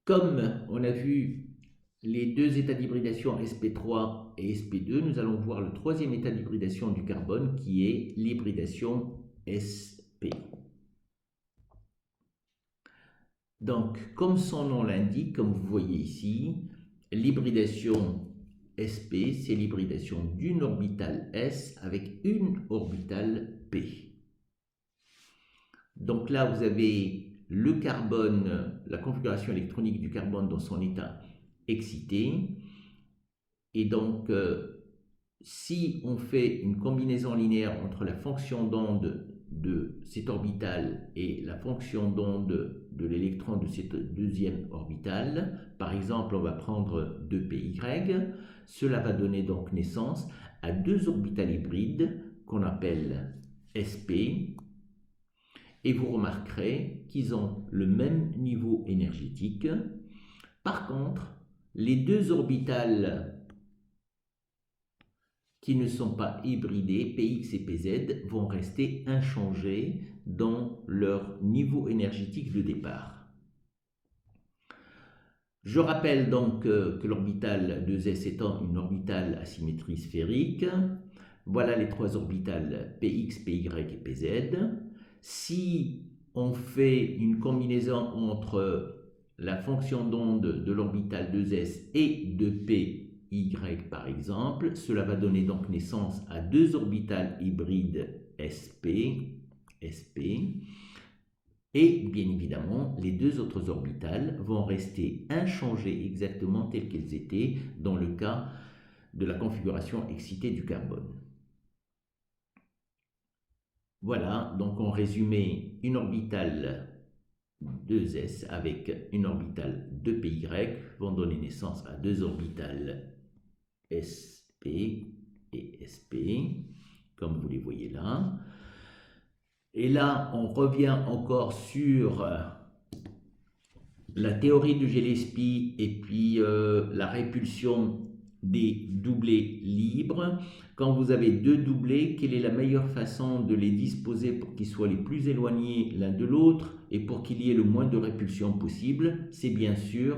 Comme on a vu les deux états d'hybridation sp3 et sp2, nous allons voir le troisième état d'hybridation du carbone qui est l'hybridation sp. Donc, comme son nom l'indique, comme vous voyez ici, l'hybridation sp, c'est l'hybridation d'une orbitale s avec une orbitale p. Donc là, vous avez le carbone, la configuration électronique du carbone dans son état excité. Et donc, si on fait une combinaison linéaire entre la fonction d'onde de cette orbitale et la fonction d'onde de l'électron de cette deuxième orbitale, par exemple, on va prendre 2py, cela va donner donc naissance à deux orbitales hybrides qu'on appelle sp, et vous remarquerez qu'ils ont le même niveau énergétique. Par contre, les deux orbitales qui ne sont pas hybridées, Px et Pz, vont rester inchangées dans leur niveau énergétique de départ. Je rappelle donc que l'orbitale 2s étant une orbitale à symétrie sphérique, voilà les trois orbitales Px, Py et Pz. Si on fait une combinaison entre la fonction d'onde de l'orbitale 2s et de Py par exemple, cela va donner donc naissance à deux orbitales hybrides sp, et bien évidemment, les deux autres orbitales vont rester inchangées exactement telles qu'elles étaient dans le cas de la configuration excitée du carbone. Voilà, donc en résumé, une orbitale 2s avec une orbitale 2py vont donner naissance à deux orbitales sp et sp, comme vous les voyez là. Et là, on revient encore sur la théorie de Gillespie et puis la répulsion des doublés libres. Quand vous avez deux doublés, quelle est la meilleure façon de les disposer pour qu'ils soient les plus éloignés l'un de l'autre et pour qu'il y ait le moins de répulsion possible? C'est bien sûr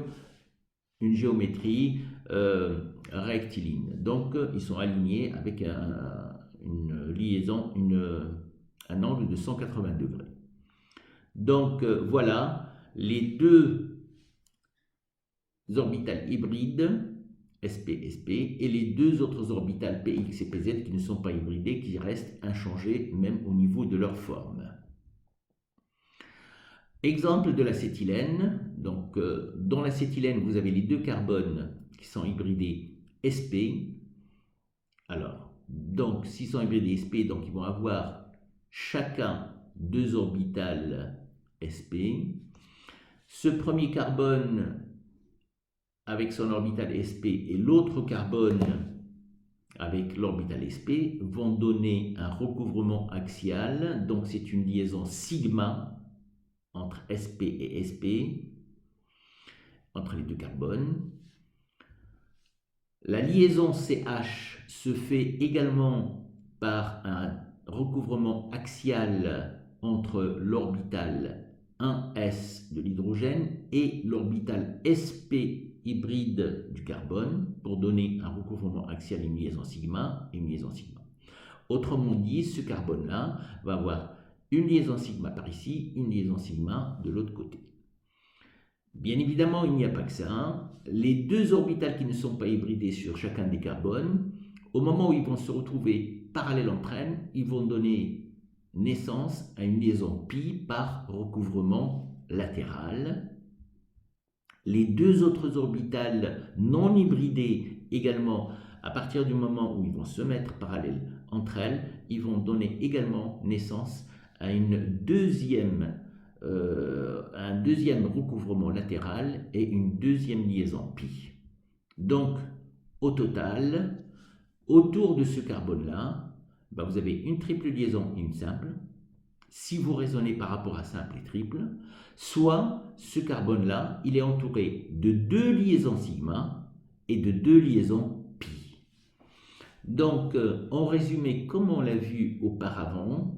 une géométrie rectiligne. Donc, ils sont alignés avec une liaison, un angle de 180 degrés. Donc, voilà les deux orbitales hybrides, sp, et les deux autres orbitales px et pz qui ne sont pas hybridées, qui restent inchangées même au niveau de leur forme. Exemple de l'acétylène. Donc, dans l'acétylène, vous avez les deux carbones qui sont hybridés sp. Alors, donc, s'ils sont hybridés sp, donc ils vont avoir chacun deux orbitales sp. Ce premier carbone avec son orbital sp et l'autre carbone avec l'orbital sp vont donner un recouvrement axial. Donc, c'est une liaison sigma entre sp et sp, entre les deux carbones. La liaison CH se fait également par un recouvrement axial entre l'orbital 1s de l'hydrogène et l'orbital sp hybride du carbone pour donner un recouvrement axial et une liaison sigma et une liaison sigma. Autrement dit, ce carbone-là va avoir une liaison sigma par ici, une liaison sigma de l'autre côté. Bien évidemment, il n'y a pas que ça. Les deux orbitales qui ne sont pas hybridées sur chacun des carbones, au moment où ils vont se retrouver parallèles entre elles, ils vont donner naissance à une liaison pi par recouvrement latéral. Les deux autres orbitales non hybridées également, à partir du moment où ils vont se mettre parallèles entre elles, ils vont donner également naissance à un deuxième recouvrement latéral et une deuxième liaison pi. Donc, au total, autour de ce carbone-là, vous avez une triple liaison et une simple. Si vous raisonnez par rapport à simple et triple, soit ce carbone-là, il est entouré de deux liaisons sigma et de deux liaisons pi. Donc, en résumé, comme on l'a vu auparavant,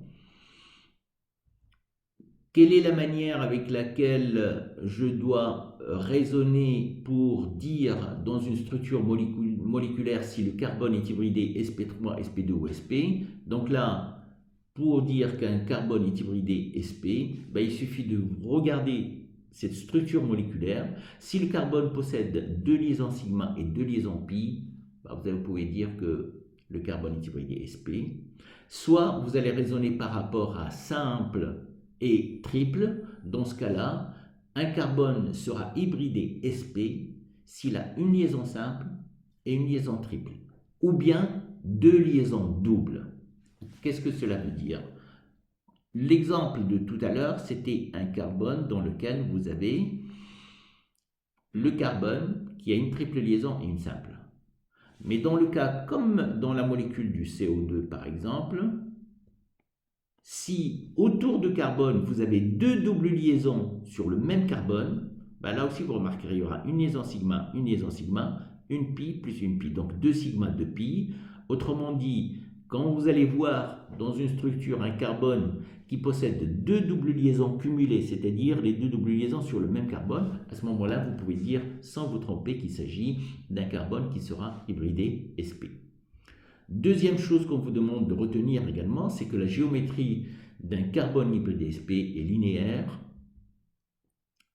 Quelle est la manière avec laquelle je dois raisonner pour dire dans une structure moléculaire si le carbone est hybridé sp3, sp2 ou sp? Donc là, pour dire qu'un carbone est hybridé sp, ben, il suffit de regarder cette structure moléculaire. Si le carbone possède 2 liaisons sigma et 2 liaisons pi, ben, vous pouvez dire que le carbone est hybridé sp. Soit vous allez raisonner par rapport à simple et triple. Dans ce cas-là, un carbone sera hybridé sp s'il a une liaison simple et une liaison triple, ou bien 2 liaisons doubles. Qu'est-ce que cela veut dire? L'exemple de tout à l'heure, c'était un carbone dans lequel vous avez le carbone qui a une triple liaison et une simple. Mais dans le cas, comme dans la molécule du CO2 par exemple, si autour de carbone, vous avez 2 doubles liaisons sur le même carbone, ben là aussi vous remarquerez, il y aura une liaison sigma, une pi plus une pi. Donc 2 sigma, 2 pi. Autrement dit, quand vous allez voir dans une structure un carbone qui possède 2 doubles liaisons cumulées, c'est-à-dire les 2 doubles liaisons sur le même carbone, à ce moment-là, vous pouvez dire sans vous tromper qu'il s'agit d'un carbone qui sera hybridé sp. Deuxième chose qu'on vous demande de retenir également, c'est que la géométrie d'un carbone hybridé sp est linéaire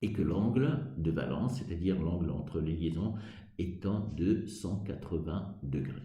et que l'angle de valence, c'est-à-dire l'angle entre les liaisons, étant de 180 degrés.